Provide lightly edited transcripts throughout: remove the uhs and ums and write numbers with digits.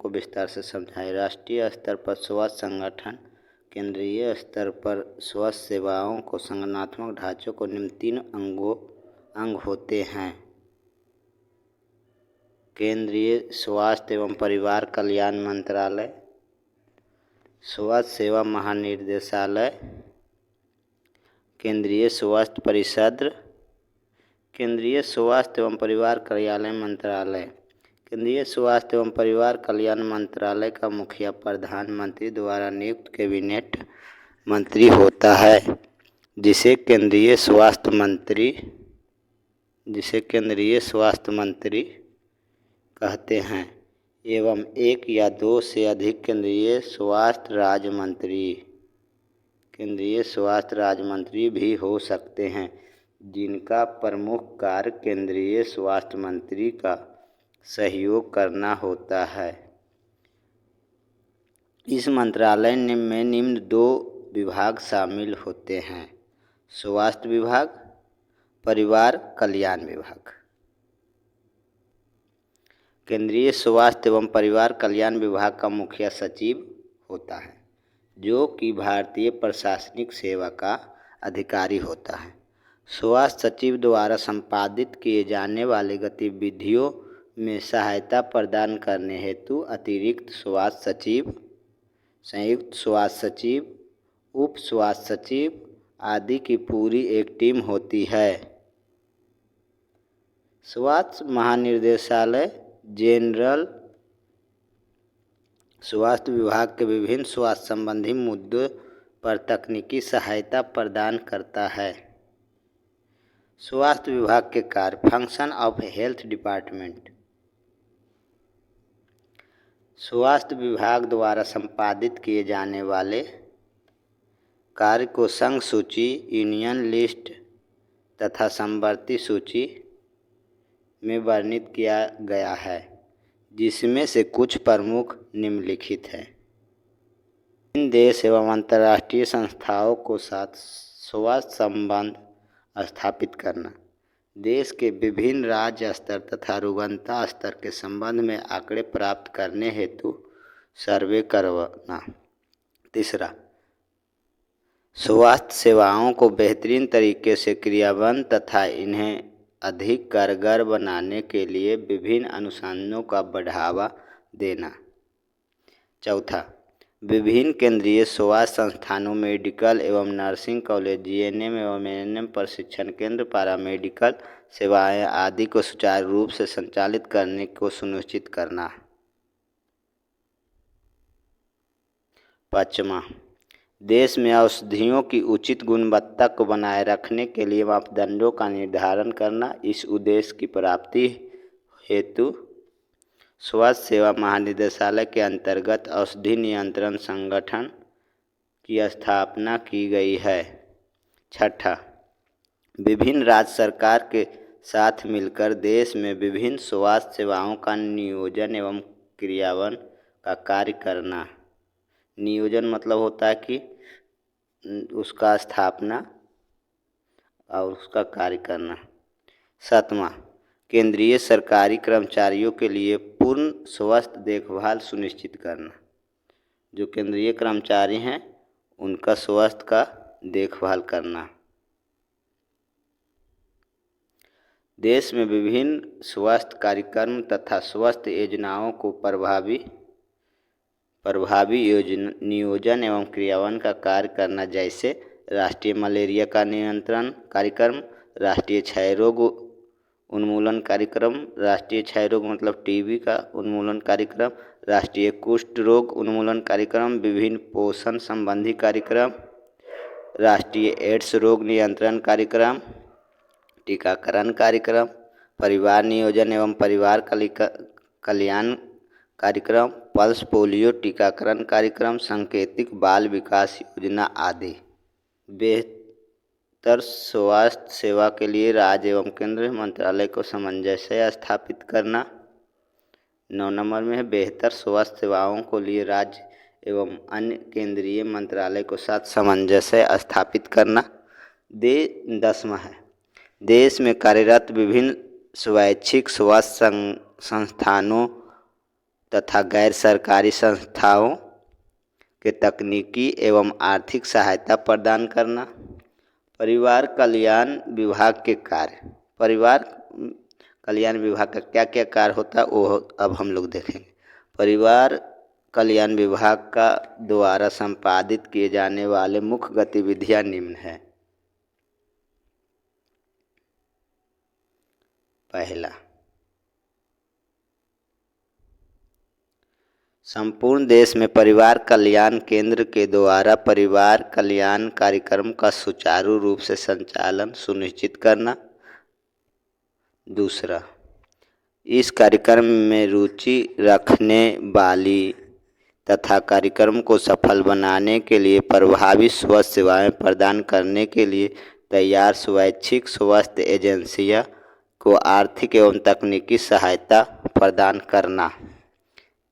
को विस्तार से समझाएं। राष्ट्रीय स्तर पर स्वास्थ्य संगठन, केंद्रीय स्तर पर स्वास्थ्य सेवाओं को संगठनात्मक ढांचों को निम्न 3 अंग होते हैं। केंद्रीय स्वास्थ्य एवं परिवार कल्याण मंत्रालय, स्वास्थ्य सेवा महानिदेशालय, केंद्रीय स्वास्थ्य परिषद, केंद्रीय स्वास्थ्य एवं परिवार कल्याण मंत्रालय। केंद्रीय स्वास्थ्य एवं परिवार कल्याण मंत्रालय का मुखिया प्रधानमंत्री द्वारा नियुक्त कैबिनेट मंत्री होता है, जिसे केंद्रीय स्वास्थ्य मंत्री कहते हैं, एवं 1 या 2 से अधिक केंद्रीय स्वास्थ्य राज्य मंत्री भी हो सकते हैं, जिनका प्रमुख कार्य केंद्रीय स्वास्थ्य मंत्री का सहयोग करना होता है। इस मंत्रालय में निम्न 2 विभाग शामिल होते हैं: स्वास्थ्य विभाग, परिवार कल्याण विभाग। केंद्रीय स्वास्थ्य एवं परिवार कल्याण विभाग का मुखिया सचिव होता है, जो कि भारतीय प्रशासनिक सेवा का अधिकारी होता है। स्वास्थ्य सचिव द्वारा संपादित किए जाने वाली गतिविधियों में सहायता प्रदान करने हेतु अतिरिक्त स्वास्थ्य सचिव, संयुक्त स्वास्थ्य सचिव, उप स्वास्थ्य सचिव आदि की पूरी एक टीम होती है। स्वास्थ्य महानिदेशालय जनरल स्वास्थ्य विभाग के विभिन्न स्वास्थ्य संबंधी मुद्दों पर तकनीकी सहायता प्रदान करता है। स्वास्थ्य विभाग के कार्य, फंक्शन ऑफ हेल्थ डिपार्टमेंट। स्वास्थ्य विभाग द्वारा संपादित किए जाने वाले कार्य को संघ सूची, यूनियन लिस्ट तथा समवर्ती सूची में वर्णित किया गया है, जिसमें से कुछ प्रमुख निम्नलिखित हैं। इन देश एवं अंतर्राष्ट्रीय संस्थाओं को साथ स्वास्थ्य संबंध स्थापित करना, देश के विभिन्न राज्य स्तर तथा रुग्णता स्तर के संबंध में आंकड़े प्राप्त करने हेतु सर्वे करवाना। तीसरा, स्वास्थ्य सेवाओं को बेहतरीन तरीके से क्रियान्वित तथा इन्हें अधिक कारगर बनाने के लिए विभिन्न अनुसंधानों का बढ़ावा देना। चौथा, विभिन्न केंद्रीय स्वास्थ्य संस्थानों, मेडिकल एवं नर्सिंग कॉलेज, जीएनएम एवं एएनएम प्रशिक्षण केंद्र, पैरामेडिकल सेवाएं आदि को सुचारू रूप से संचालित करने को सुनिश्चित करना। पाँचवां, देश में औषधियों की उचित गुणवत्ता को बनाए रखने के लिए मापदंडों का निर्धारण करना। इस उद्देश्य की प्राप्ति हेतु स्वास्थ्य सेवा महानिदेशालय के अंतर्गत औषधि नियंत्रण संगठन की स्थापना की गई है। छठा, विभिन्न राज्य सरकार के साथ मिलकर देश में विभिन्न स्वास्थ्य सेवाओं का नियोजन एवं क्रियान्वयन का कार्य करना। नियोजन मतलब होता है कि उसका स्थापना और उसका कार्य करना। सातवां, केंद्रीय सरकारी कर्मचारियों के लिए पूर्ण स्वास्थ्य देखभाल सुनिश्चित करना। जो केंद्रीय कर्मचारी हैं उनका स्वास्थ्य का देखभाल करना। देश में विभिन्न स्वास्थ्य कार्यक्रम तथा स्वास्थ्य योजनाओं को प्रभावी नियोजन एवं क्रियान्वयन का कार्य करना, जैसे राष्ट्रीय मलेरिया का नियंत्रण कार्यक्रम, राष्ट्रीय क्षय रोग उन्मूलन कार्यक्रम, राष्ट्रीय क्षय रोग मतलब टीबी का उन्मूलन कार्यक्रम, राष्ट्रीय कुष्ठ रोग उन्मूलन कार्यक्रम, विभिन्न पोषण संबंधी कार्यक्रम, राष्ट्रीय एड्स रोग नियंत्रण कार्यक्रम, टीकाकरण कार्यक्रम, परिवार नियोजन एवं परिवार कल्याण कार्यक्रम, पल्स पोलियो टीकाकरण कार्यक्रम, सांकेतिक बाल विकास योजना आदि। बेहतर स्वास्थ्य सेवा के लिए राज्य एवं केंद्र मंत्रालय को सामंजस्य स्थापित करना। 9 नंबर में है बेहतर स्वास्थ्य सेवाओं को लिए राज्य एवं अन्य केंद्रीय मंत्रालय को साथ सामंजस्य स्थापित करना। 10वां है देश में कार्यरत विभिन्न स्वैच्छिक स्वास्थ्य संस्थानों तथा गैर सरकारी संस्थाओं के तकनीकी एवं आर्थिक सहायता प्रदान करना। परिवार कल्याण विभाग के कार्य। परिवार कल्याण विभाग का क्या क्या कार्य होता है वो अब हम लोग देखेंगे। परिवार कल्याण विभाग का द्वारा संपादित किए जाने वाले मुख्य गतिविधियां निम्न है। पहला, संपूर्ण देश में परिवार कल्याण केंद्र के द्वारा परिवार कल्याण कार्यक्रम का सुचारू रूप से संचालन सुनिश्चित करना। दूसरा, इस कार्यक्रम में रुचि रखने वाली तथा कार्यक्रम को सफल बनाने के लिए प्रभावी स्वास्थ्य सेवाएं प्रदान करने के लिए तैयार स्वैच्छिक स्वास्थ्य एजेंसियां को आर्थिक एवं तकनीकी सहायता प्रदान करना।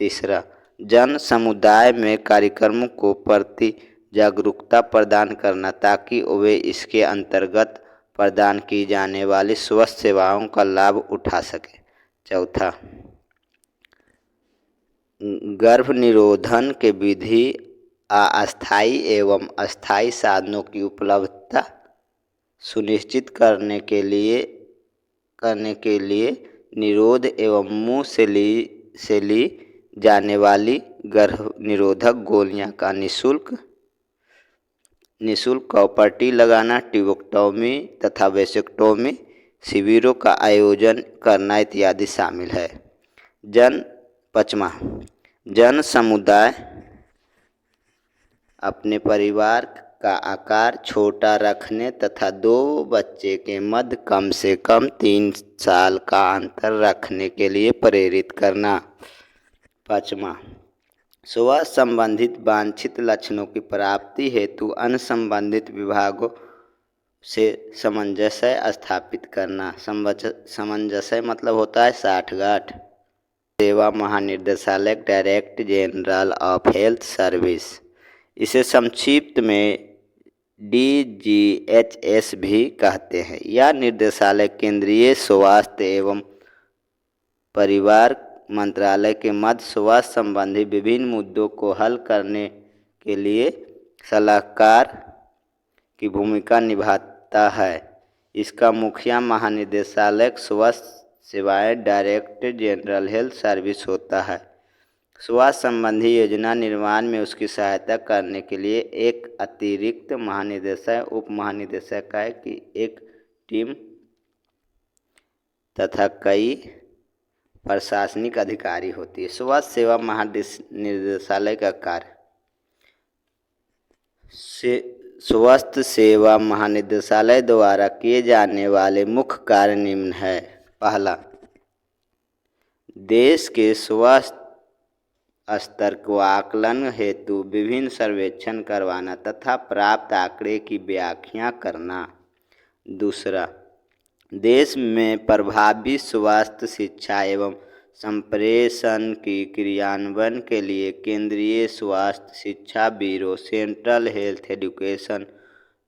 तीसरा, जन समुदाय में कार्यक्रमों को प्रति जागरूकता प्रदान करना ताकि वे इसके अंतर्गत प्रदान की जाने वाली स्वास्थ्य सेवाओं का लाभ उठा सके। चौथा, गर्भ निरोधन के विधि अस्थायी एवं अस्थायी साधनों की उपलब्धता सुनिश्चित करने के लिए निरोध एवं मुंह से ली जाने वाली गर्भ निरोधक गोलियां का निःशुल्क कॉपर्टी लगाना, ट्यूबेक्टोमी तथा वेसेक्टोमी शिविरों का आयोजन करना इत्यादि शामिल है। पाँचवां, जन समुदाय अपने परिवार का आकार छोटा रखने तथा 2 बच्चे के मध्य कम से कम 3 साल का अंतर रखने के लिए प्रेरित करना। पाँचवां, स्वास्थ्य संबंधित वांछित लक्षणों की प्राप्ति हेतु अन्य संबंधित विभागों से सामंजस्य स्थापित करना। सामंजस्य मतलब होता है साठगांठ। सेवा महानिदेशालय director general of health service, इसे संक्षिप्त में DGHS भी कहते हैं। यह निदेशालय केंद्रीय स्वास्थ्य एवं परिवार मंत्रालय के मध्य स्वास्थ्य संबंधी विभिन्न मुद्दों को हल करने के लिए सलाहकार की भूमिका निभाता है। इसका मुखिया महानिदेशालय स्वास्थ्य सेवाएं डायरेक्टर जनरल हेल्थ सर्विस होता है। स्वास्थ्य संबंधी योजना निर्माण में उसकी सहायता करने के लिए एक अतिरिक्त महानिदेशक, उप महानिदेशक की एक टीम तथा कई प्रशासनिक अधिकारी होती है। स्वास्थ्य सेवा महानिदेशालय का कार्य। स्वास्थ्य सेवा महानिदेशालय द्वारा किए जाने वाले मुख्य कार्य निम्न है। पहला, देश के स्वास्थ्य स्तर को आकलन हेतु विभिन्न सर्वेक्षण करवाना तथा प्राप्त आंकड़े की व्याख्या करना। दूसरा, देश में प्रभावी स्वास्थ्य शिक्षा एवं संप्रेषण की क्रियान्वयन के लिए केंद्रीय स्वास्थ्य शिक्षा bureau central health education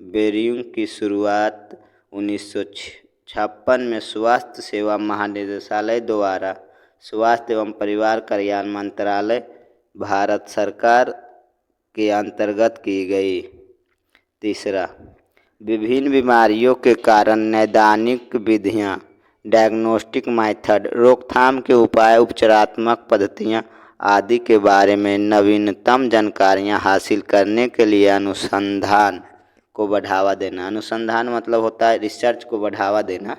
bureau की शुरुआत 1956 में स्वास्थ्य सेवा महानिदेशालय द्वारा स्वास्थ्य एवं परिवार कल्याण मंत्रालय भारत सरकार के अंतर्गत की गई। तीसरा, विभिन्न बीमारियों के कारण नैदानिक विधियां, डायग्नोस्टिक मेथड, रोकथाम के उपाय, उपचारात्मक पद्धतियां आदि के बारे में नवीनतम जानकारियां हासिल करने के लिए अनुसंधान को बढ़ावा देना। अनुसंधान मतलब होता है रिसर्च को बढ़ावा देना।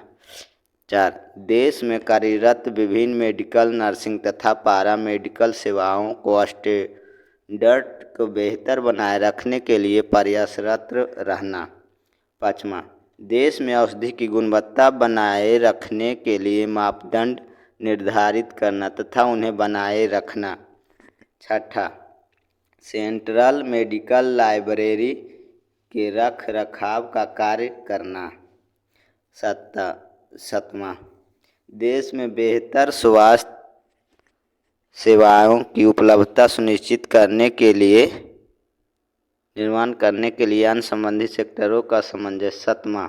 4, देश में कार्यरत विभिन्न मेडिकल, नर्सिंग तथा पारा मेडिकल सेवाओं को स्टैंडर्ड को बेहतर बनाए रखने के लिए प्रयासरत रहना। 5वां, देश में औषधि की गुणवत्ता बनाए रखने के लिए मापदंड निर्धारित करना तथा उन्हें बनाए रखना। 6, सेंट्रल मेडिकल लाइब्रेरी के रख रखाव का कार्य करना। 7वां, देश में बेहतर स्वास्थ्य सेवाओं की उपलब्धता सुनिश्चित करने के लिए निर्माण करने के लिए अन्य संबंधित सेक्टरों का सामंजस्य। 7वां,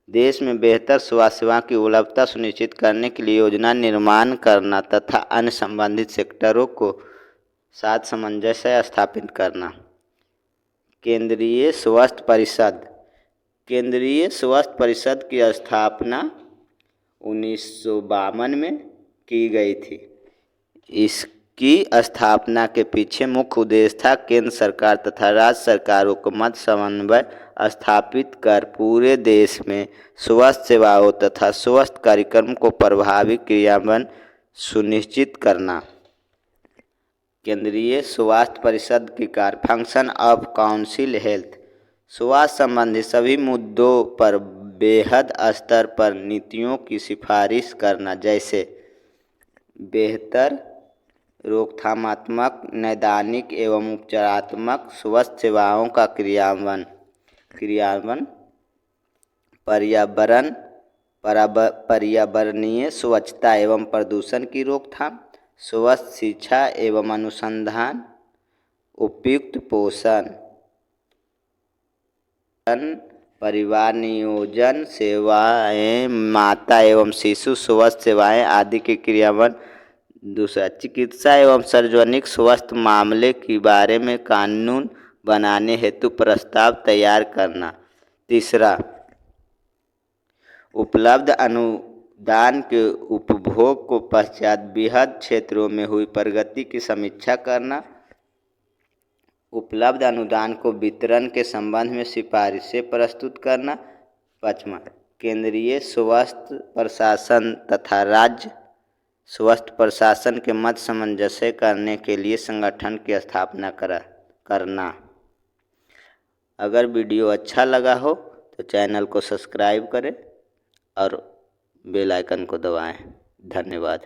देश में बेहतर स्वास्थ्य सेवा की उपलब्धता सुनिश्चित करने के लिए योजना निर्माण करना तथा अन्य संबंधित सेक्टरों को साथ सामंजस्य स्थापित करना। केंद्रीय स्वास्थ्य परिषद। केंद्रीय स्वास्थ्य परिषद की स्थापना 1952 में की गई थी। इसकी स्थापना के पीछे मुख्य उद्देश्य था केंद्र सरकार तथा राज्य सरकारों को मध्य समन्वय स्थापित कर पूरे देश में स्वास्थ्य सेवाओं तथा स्वास्थ्य कार्यक्रम को प्रभावी क्रियान्वयन सुनिश्चित करना। केंद्रीय स्वास्थ्य परिषद की कार्य। Function of council health. स्वास्थ्य संबंधी सभी मुद्दों पर बेहद स्तर पर नीतियों की सिफारिश करना, जैसे बेहतर रोकथामात्मक, नैदानिक एवं उपचारात्मक स्वास्थ्य सेवाओं का क्रियान्वयन, पर्यावरणीय स्वच्छता एवं प्रदूषण की रोकथाम, स्वास्थ्य शिक्षा एवं अनुसंधान, उपयुक्त पोषण, परिवार नियोजन सेवाएं, माता एवं शिशु स्वास्थ्य सेवाएं आदि के क्रियान्वयन। दूसरा, चिकित्सा एवं सार्वजनिक स्वास्थ्य मामले के बारे में कानून बनाने हेतु प्रस्ताव तैयार करना। तीसरा, उपलब्ध अनुदान के उपभोग को पश्चात बृहद क्षेत्रों में हुई प्रगति की समीक्षा करना। उपलब्ध अनुदान को वितरण के संबंध में सिफारिशें प्रस्तुत करना। पाँचवां, केंद्रीय स्वास्थ्य प्रशासन तथा राज्य स्वास्थ्य प्रशासन के मध्य सामंजस्य करने के लिए संगठन की स्थापना करना। अगर वीडियो अच्छा लगा हो तो चैनल को सब्सक्राइब करें और बेल आइकन को दबाएं। धन्यवाद।